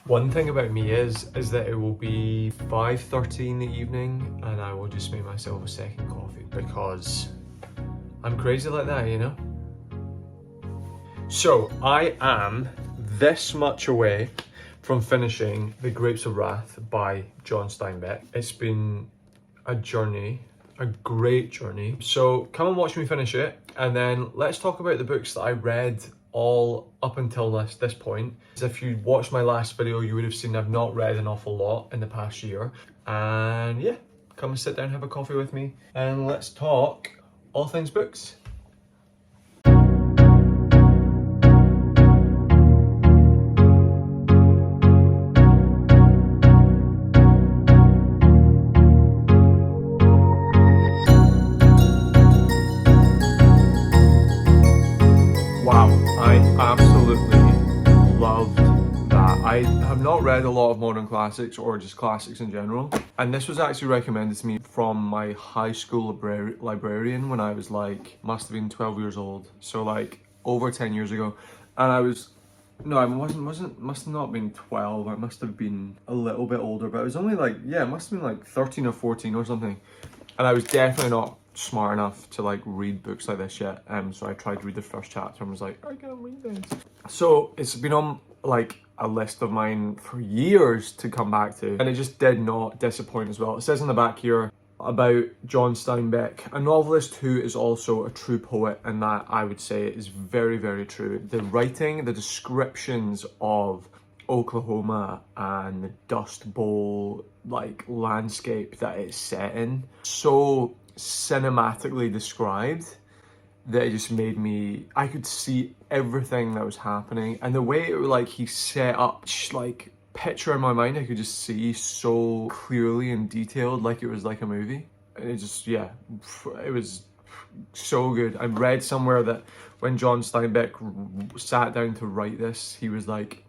One thing about me is that it will be 5:30 in the evening and I will just make myself a second coffee because I'm crazy like that, you know? So I am this much away from finishing The Grapes of Wrath by John Steinbeck. It's been a journey, a great journey. So come and watch me finish it, and then let's talk about the books that I read all up until this point. If you watched my last video, you would have seen I've not read an awful lot in the past year. And yeah, come and sit down, have a coffee with me, and let's talk all things books. I have not read a lot of modern classics or just classics in general, and this was actually recommended to me from my high school librarian when I was like, must have been 12 years old, so like over 10 years ago. And I was, no, I must have not been 12, I must have been a little bit older, but I was only like, yeah, it must have been like 13 or 14 or something. And I was definitely not smart enough to like read books like this yet, so I tried to read the first chapter and was like, I can't read this. So it's been on like a list of mine for years to come back to, and it just did not disappoint as well. It says in the back here about John Steinbeck, a novelist who is also a true poet, and that I would say is very, very true. The writing, the descriptions of Oklahoma and the Dust Bowl like landscape that it's set in, so cinematically described that it just made me, I could see everything that was happening, and the way it like he set up like picture in my mind, I could just see so clearly and detailed, like it was like a movie. And it just, yeah, it was so good. I read somewhere that when John Steinbeck sat down to write this, he was like,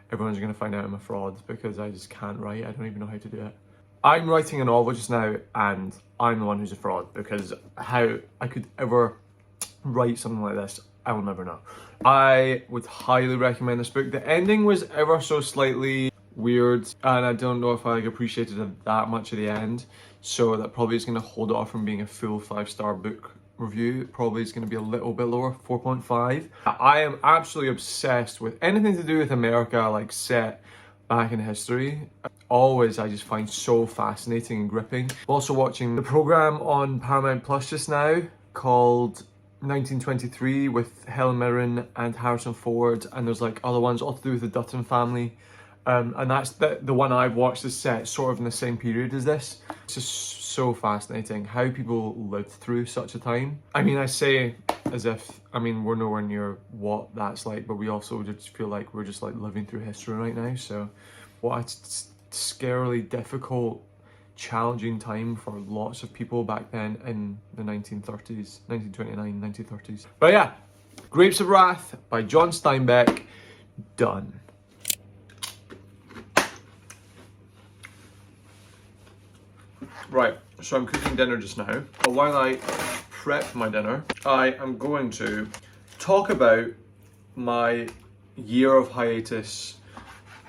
everyone's gonna find out I'm a fraud because I just can't write. I don't even know how to do it. I'm writing a novel just now and I'm the one who's a fraud, because how I could ever write something like this, I will never know. I would highly recommend this book. The ending was ever so slightly weird, and I don't know if I like appreciated it that much at the end, so that probably is going to hold it off from being a full 5-star book review. It probably is going to be a little bit lower, 4.5. I am absolutely obsessed with anything to do with America, like set back in history. Always, I just find so fascinating and gripping. I'm also watching the program on Paramount Plus just now called 1923 with Helen Mirren and Harrison Ford, and there's like other ones all to do with the Dutton family, and that's the one I've watched is set sort of in the same period as this. It's just so fascinating how people lived through such a time. I mean, I say as if, I mean, we're nowhere near what that's like, but we also just feel like we're just like living through history right now. So what a scarily difficult, challenging time for lots of people back then in the 1930s, 1929, 1930s. But yeah, Grapes of Wrath by John Steinbeck, done. Right, so I'm cooking dinner just now. But while I prep my dinner, I am going to talk about my year of hiatus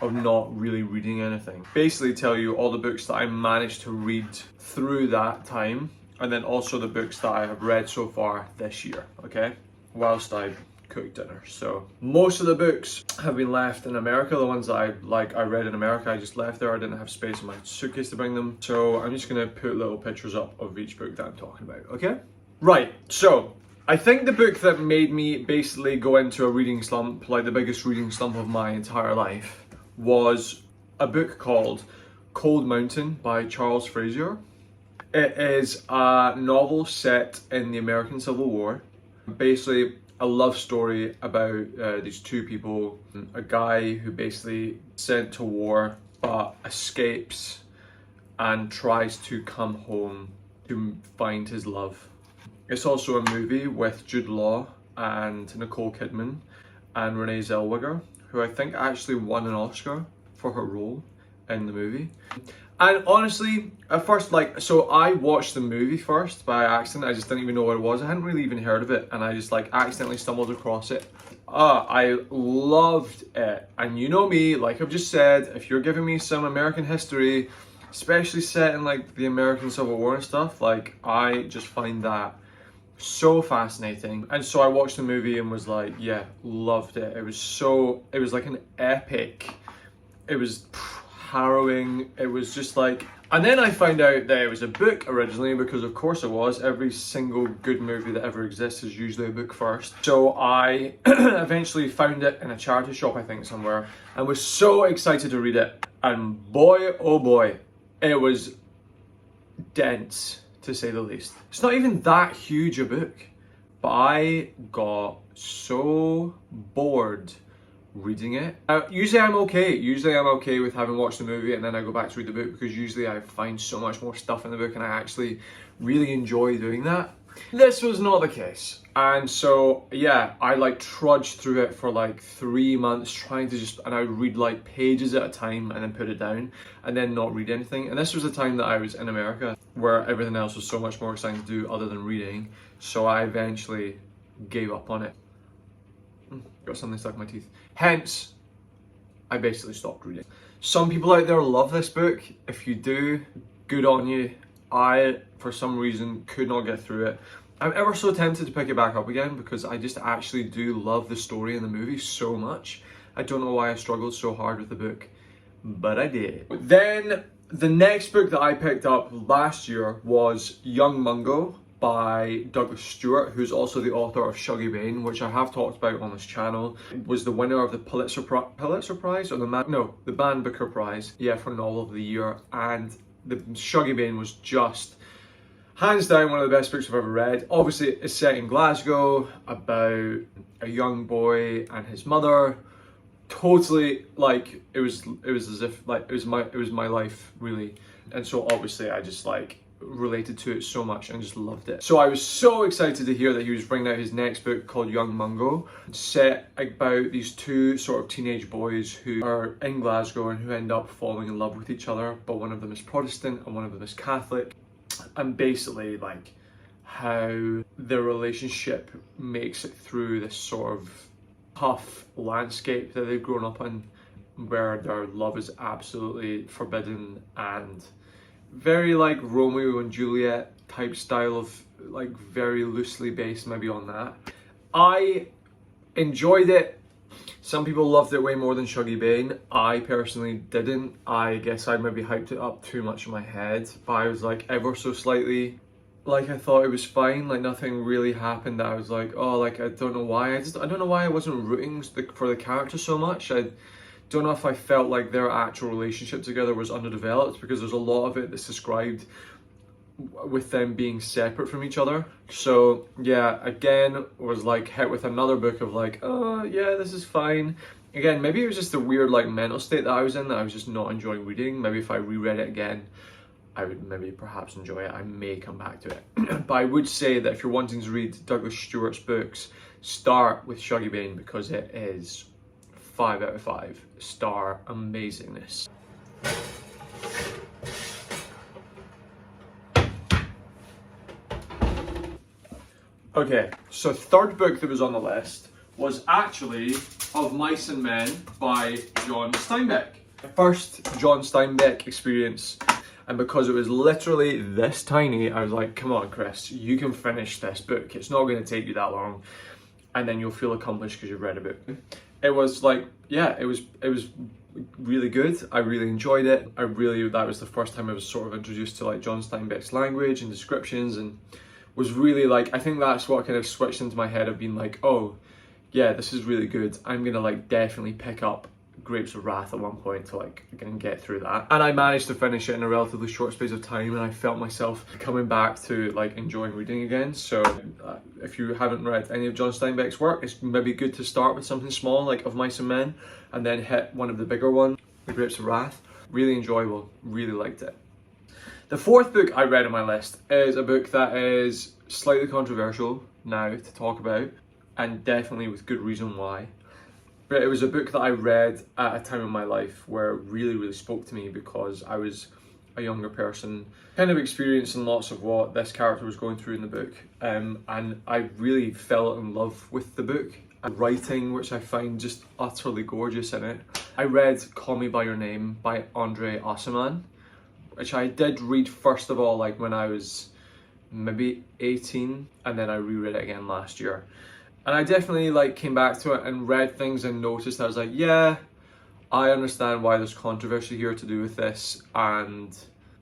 of not really reading anything. Basically tell you all the books that I managed to read through that time, and then also the books that I have read so far this year, okay? Whilst I cook dinner. So most of the books have been left in America. The ones that I read in America, I just left there. I didn't have space in my suitcase to bring them. So I'm just gonna put little pictures up of each book that I'm talking about, okay? Right, so I think the book that made me basically go into a reading slump, like the biggest reading slump of my entire life, was a book called Cold Mountain by Charles Frazier. It is a novel set in the American Civil War. Basically a love story about these two people. A guy who basically sent to war but escapes and tries to come home to find his love. It's also a movie with Jude Law and Nicole Kidman and Renee Zellweger, who I think actually won an Oscar for her role in the movie. And honestly, at first, like, so I watched the movie first by accident. I just didn't even know what it was. I hadn't really even heard of it, and I just like accidentally stumbled across it. I loved it. And you know me, like I've just said, if you're giving me some American history, especially set in like the American Civil War and stuff, like I just find that so fascinating. And so I watched the movie and was like, yeah, loved it. It was like an epic. It was harrowing. It was just like, and then I found out that it was a book originally, because of course it was. Every single good movie that ever exists is usually a book first. So I eventually found it in a charity shop, I think somewhere, and was so excited to read it. And boy, oh boy, it was dense, to say the least. It's not even that huge a book, but I got so bored reading it. Usually I'm okay with having watched the movie and then I go back to read the book, because usually I find so much more stuff in the book and I actually really enjoy doing that. This was not the case. And so yeah, I like trudged through it for like 3 months trying to and I would read like pages at a time and then put it down and then not read anything. And this was the time that I was in America, where everything else was so much more exciting to do other than reading. So I eventually gave up on it. Got something stuck in my teeth. Hence, I basically stopped reading. Some people out there love this book. If you do, good on you. I, for some reason, could not get through it. I'm ever so tempted to pick it back up again, because I just actually do love the story in the movie so much. I don't know why I struggled so hard with the book, but I did. Then, the next book that I picked up last year was Young Mungo by Douglas Stewart, who's also the author of Shuggie Bain, which I have talked about on this channel. It was the winner of the Pulitzer Prize, or the Man Booker Prize, yeah, for Novel of the Year. And the Shuggie Bain was just hands down one of the best books I've ever read. Obviously, it's set in Glasgow about a young boy and his mother. Totally, like it was as if like it was my life, really. And so obviously I just like related to it so much and just loved it. So I was so excited to hear that he was bringing out his next book called Young Mungo, set about these two sort of teenage boys who are in Glasgow and who end up falling in love with each other, but one of them is Protestant and one of them is Catholic, and basically like how their relationship makes it through this sort of tough landscape that they've grown up in, where their love is absolutely forbidden and very like Romeo and Juliet type style of like very loosely based maybe on that. I enjoyed it. Some people loved it way more than Shuggie Bain. I personally didn't. I guess I maybe hyped it up too much in my head, but I was like ever so slightly, like I thought it was fine, like nothing really happened that I was like, oh, like I don't know why. I don't know why I wasn't rooting for the character so much. I don't know if I felt like their actual relationship together was underdeveloped, because there's a lot of it that's described with them being separate from each other. So yeah, again, was like hit with another book of like, oh yeah, this is fine. Again, maybe it was just a weird like mental state that I was in, that I was just not enjoying reading. Maybe if I reread it again, I would maybe perhaps enjoy it. I may come back to it. But I would say that if you're wanting to read Douglas Stewart's books, start with Shuggie Bain, because it is 5 out of 5 star amazingness. Okay, so third book that was on the list was actually Of Mice and Men by John Steinbeck. The first John Steinbeck experience, and because it was literally this tiny, I was like, come on Chris, you can finish this book. It's not going to take you that long, and then you'll feel accomplished because you've read a book. It was like, yeah, it was really good. I really enjoyed it. That was the first time I was sort of introduced to like John Steinbeck's language and descriptions, and was really like, I think that's what kind of switched into my head of being like, oh yeah, this is really good. I'm gonna like definitely pick up Grapes of Wrath at one point to like again get through that. And I managed to finish it in a relatively short space of time, and I felt myself coming back to like enjoying reading again. So if you haven't read any of John Steinbeck's work, it's maybe good to start with something small like Of Mice and Men, and then hit one of the bigger ones, The Grapes of Wrath. Really enjoyable, really liked it. The fourth book I read on my list is a book that is slightly controversial now to talk about, and definitely with good reason why. But it was a book that I read at a time in my life where it really, really spoke to me because I was a younger person, kind of experiencing lots of what this character was going through in the book. And I really fell in love with the book. And writing, which I find just utterly gorgeous in it. I read Call Me By Your Name by Andre Aciman, which I did read first of all like when I was maybe 18, and then I reread it again last year. And I definitely like came back to it and read things and noticed I was like, yeah, I understand why there's controversy here to do with this, and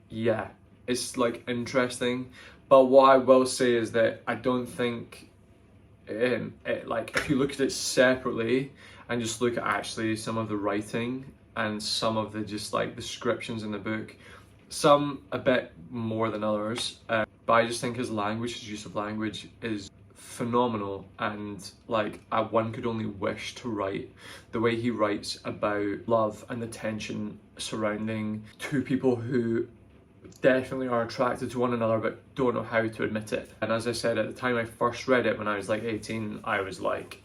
yeah, it's like interesting. But what I will say is that I don't think like if you look at it separately and just look at actually some of the writing and some of the just like descriptions in the book, some a bit more than others, but I just think his language, his use of language is phenomenal, and like one could only wish to write the way he writes about love and the tension surrounding two people who definitely are attracted to one another but don't know how to admit it. And as I said, at the time I first read it when I was like 18, I was like,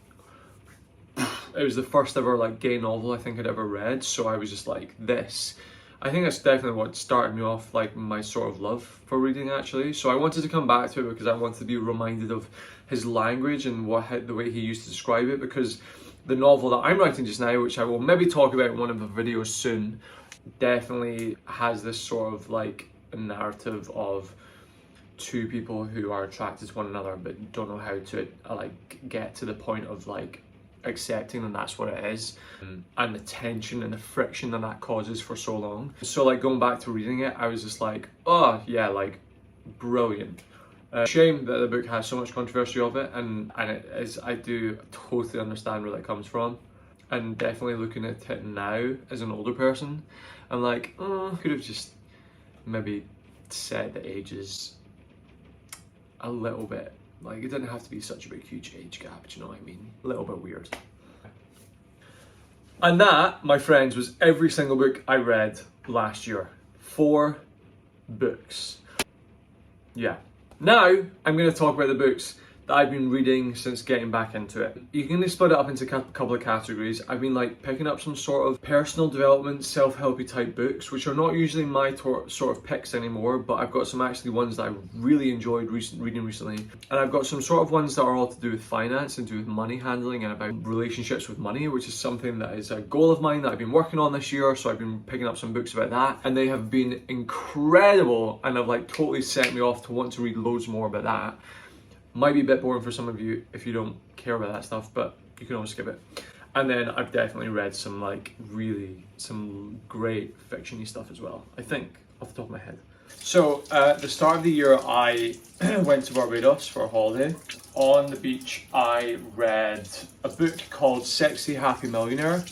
it was the first ever like gay novel I think I'd ever read, so I was just like, this, I think that's definitely what started me off like my sort of love for reading actually. So I wanted to come back to it because I wanted to be reminded of his language and the way he used to describe it, because the novel that I'm writing just now, which I will maybe talk about in one of the videos soon, definitely has this sort of like a narrative of two people who are attracted to one another but don't know how to like get to the point of like accepting that that's what it is, and the tension and the friction that causes for so long. So like going back to reading it, I was just like, oh yeah, like brilliant. Shame that the book has so much controversy of it, and it is, I do totally understand where that comes from, and definitely looking at it now as an older person, I'm like, oh, could have just maybe set the ages a little bit, like it didn't have to be such a big huge age gap, do you know what I mean? A little bit weird. And that, my friends, was every single book I read last year. 4 books. Yeah. Now I'm going to talk about the books that I've been reading since getting back into it. You can split it up into a couple of categories. I've been like picking up some sort of personal development, self-helpy type books, which are not usually my sort of picks anymore, but I've got some actually ones that I really enjoyed reading recently. And I've got some sort of ones that are all to do with finance and to do with money handling and about relationships with money, which is something that is a goal of mine that I've been working on this year. So I've been picking up some books about that, and they have been incredible and have like totally set me off to want to read loads more about that. Might be a bit boring for some of you if you don't care about that stuff, but you can always skip it. And then I've definitely read some like really some great fiction-y stuff as well, I think, off the top of my head. So at the start of the year, I went to Barbados for a holiday. On the beach, I read a book called Happy Sexy Millionaire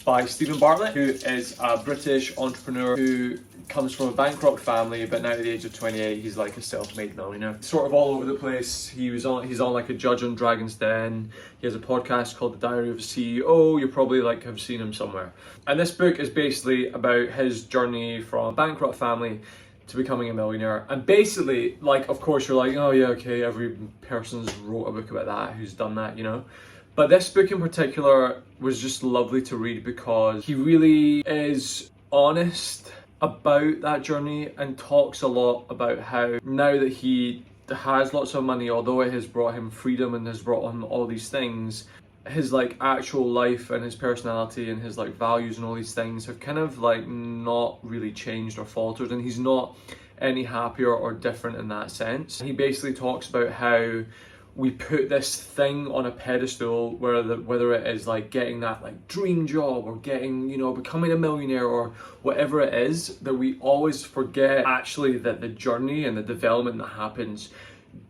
by Stephen Bartlett, who is a British entrepreneur who comes from a bankrupt family, but now at the age of 28, he's like a self-made millionaire. Sort of all over the place. He's on like a judge on Dragon's Den. He has a podcast called The Diary of a CEO. You probably like have seen him somewhere. And this book is basically about his journey from a bankrupt family to becoming a millionaire. And basically, like, of course you're like, oh yeah, okay, every person's wrote a book about that, who's done that, you know? But this book in particular was just lovely to read because he really is honest about that journey and talks a lot about how now that he has lots of money, although it has brought him freedom and has brought him all these things, his like actual life and his personality and his like values and all these things have kind of like not really changed or faltered, and he's not any happier or different in that sense. He basically talks about how we put this thing on a pedestal, whether it is like getting that like dream job or getting, you know, becoming a millionaire or whatever it is, that we always forget actually that the journey and the development that happens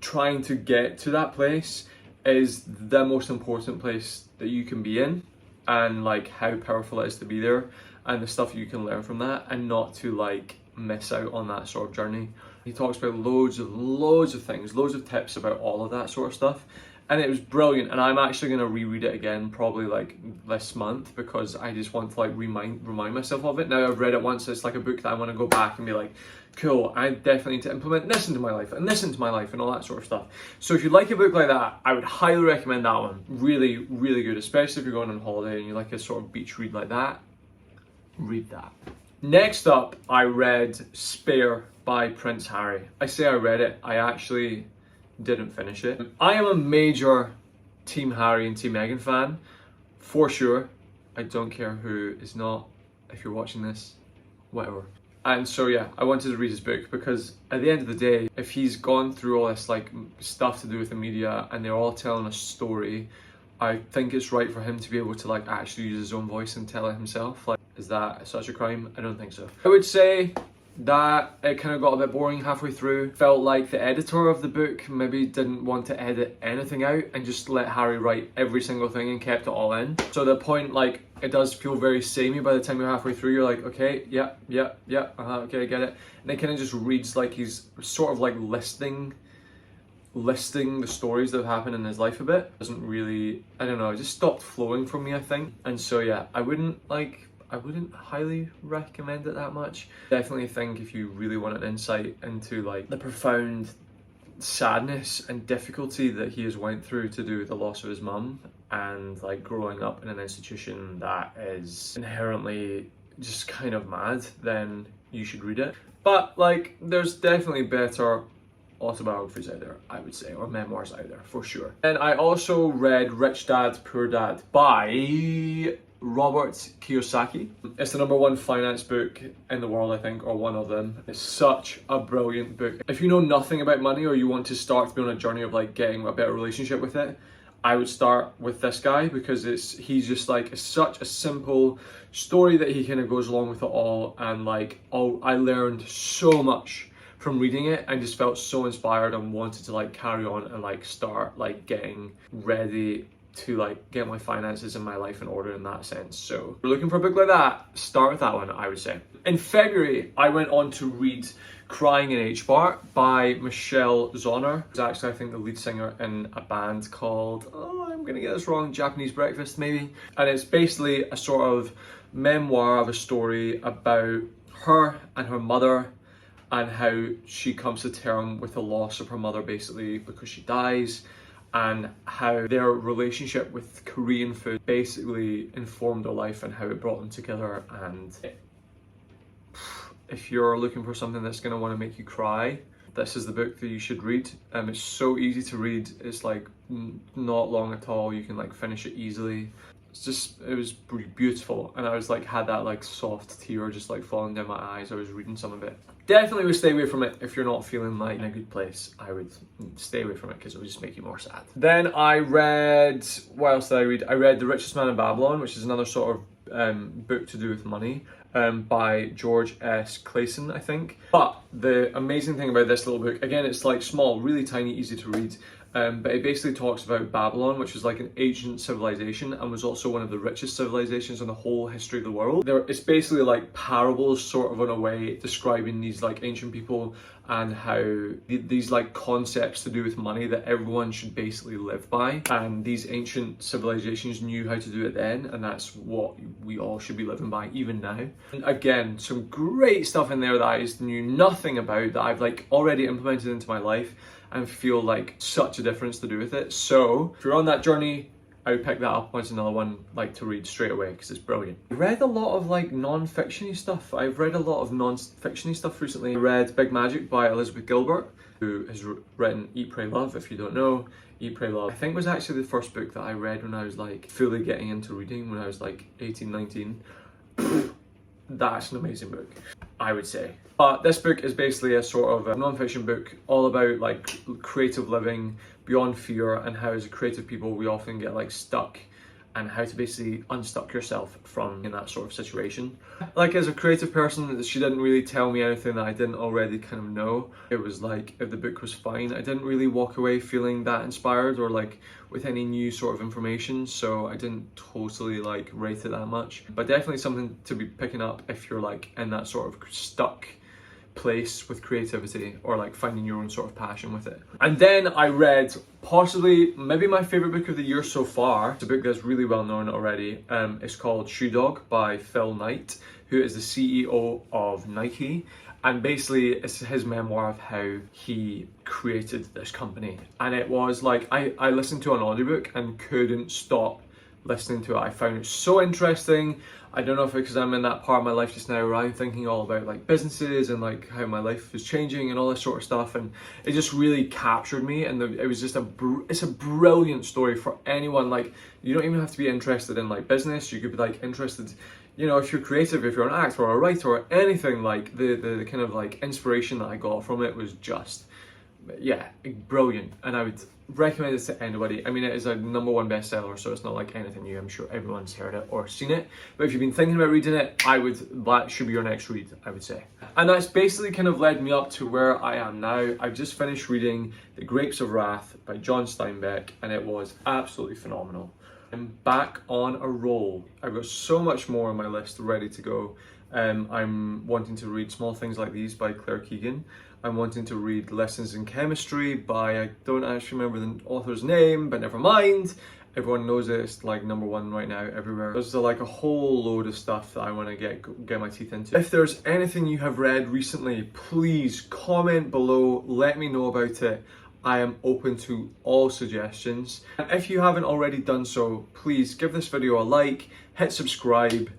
trying to get to that place is the most important place that you can be in, and like how powerful it is to be there and the stuff you can learn from that, and not to like miss out on that sort of journey. He talks about loads of things, loads of tips about all of that sort of stuff, and it was brilliant. And I'm actually going to reread it again probably like this month, because I just want to like remind myself of it. Now I've read it once, it's like a book that I want to go back and be like, cool, I definitely need to implement this into my life and this into my life and all that sort of stuff. So if you like a book like that, I would highly recommend that one. Really, really good, especially if you're going on holiday and you like a sort of beach read like that. Read that. Next up, I read Spare by Prince Harry. I say I read it, I actually didn't finish it. I am a major Team Harry and Team Meghan fan, for sure. I don't care who is not. If you're watching this, whatever. And so yeah, I wanted to read his book because at the end of the day, if he's gone through all this like stuff to do with the media and they're all telling a story, I think it's right for him to be able to like actually use his own voice and tell it himself. Like, is that such a crime? I don't think so. I would say that it kind of got a bit boring halfway through. Felt like the editor of the book maybe didn't want to edit anything out and just let Harry write every single thing and kept it all in. So the point, like, it does feel very samey by the time you're halfway through. You're like, okay, yeah, okay, I get it. And it kind of just reads like he's sort of like listing the stories that have happened in his life a bit. Doesn't really, I don't know, it just stopped flowing for me, I think. And so yeah, I wouldn't highly recommend it that much. Definitely think if you really want an insight into like the profound sadness and difficulty that he has went through to do with the loss of his mum and like growing up in an institution that is inherently just kind of mad, then you should read it. But like, there's definitely better autobiographies out there, I would say, or memoirs out there for sure. And I also read Rich Dad, Poor Dad by Robert Kiyosaki. It's the #1 finance book in the world, I think, or one of them. It's such a brilliant book. If you know nothing about money or you want to start to be on a journey of like getting a better relationship with it, I would start with this guy because he's just like, it's such a simple story that he kind of goes along with it all. And like, I learned so much from reading it and just felt so inspired and wanted to like carry on and like start like getting ready to like get my finances and my life in order in that sense. So if you're looking for a book like that, start with that one, I would say. In February, I went on to read Crying in Hbar by Michelle Zauner, who's actually, I think, the lead singer in a band called, oh, I'm gonna get this wrong, Japanese Breakfast maybe. And it's basically a sort of memoir of a story about her and her mother and how she comes to terms with the loss of her mother basically because she dies, and how their relationship with Korean food basically informed their life and how it brought them together. And if you're looking for something that's going to want to make you cry, this is the book that you should read. It's so easy to read. It's like not long at all. You can like finish it easily. It was beautiful, and I was like, had that like soft tear just like falling down my eyes. I was reading some of it. Definitely would stay away from it if you're not feeling like in a good place. I would stay away from it because it would just make you more sad. Then I read, what else did I read? I read The Richest Man in Babylon, which is another sort of book to do with money, by George S. Clason, I think. But the amazing thing about this little book, again, it's like small, really tiny, easy to read. But it basically talks about Babylon, which was like an ancient civilization and was also one of the richest civilizations in the whole history of the world. It's basically like parables sort of in a way describing these like ancient people and how these like concepts to do with money that everyone should basically live by. And these ancient civilizations knew how to do it then, and that's what we all should be living by even now. And again, some great stuff in there that I just knew nothing about that I've like already implemented into my life and feel like such a difference to do with it. So if you're on that journey, I would pick that up as another one like to read straight away because it's brilliant. I read a lot of like non-fiction-y stuff. I've read a lot of non-fiction-y stuff recently. I read Big Magic by Elizabeth Gilbert, who has written Eat, Pray, Love. If you don't know, Eat, Pray, Love, I think was actually the first book that I read when I was like fully getting into reading when I was like 18, 19. That's an amazing book, I would say. But this book is basically a sort of a non-fiction book all about like creative living beyond fear and how as a creative people we often get like stuck and how to basically unstuck yourself from in that sort of situation. Like as a creative person, she didn't really tell me anything that I didn't already kind of know. It was like, if the book was fine, I didn't really walk away feeling that inspired or like with any new sort of information, so I didn't totally like rate it that much. But definitely something to be picking up if you're like in that sort of stuck place with creativity, or like finding your own sort of passion with it. And then I read possibly maybe my favorite book of the year so far. It's a book that's really well known already. It's called Shoe Dog by Phil Knight, who is the CEO of Nike. And basically it's his memoir of how he created this company. And it was like, I listened to an audiobook and couldn't stop listening to it. I found it so interesting. I don't know if it's because I'm in that part of my life just now where I'm thinking all about like businesses and like how my life is changing and all this sort of stuff, and it just really captured me. And it was just it's a brilliant story for anyone. Like, you don't even have to be interested in like business. You could be like interested, you know, if you're creative, if you're an actor or a writer or anything. Like the kind of like inspiration that I got from it was just, yeah, brilliant. And I would recommend this to anybody. I mean, it is a #1 bestseller, so it's not like anything new. I'm sure everyone's heard it or seen it. But if you've been thinking about reading it, that should be your next read, I would say. And that's basically kind of led me up to where I am now. I've just finished reading The Grapes of Wrath by John Steinbeck, and it was absolutely phenomenal. I'm back on a roll. I've got so much more on my list ready to go. I'm wanting to read Small Things Like These by Claire Keegan. I'm wanting to read Lessons in Chemistry by, I don't actually remember the author's name, but never mind. Everyone knows it. It's like #1 right now everywhere. There's like a whole load of stuff that I want to get my teeth into. If there's anything you have read recently, please comment below. Let me know about it. I am open to all suggestions. And if you haven't already done so, please give this video a like, hit subscribe,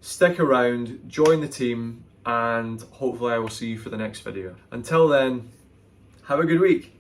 stick around, join the team, and hopefully I will see you for the next video. Until then, have a good week.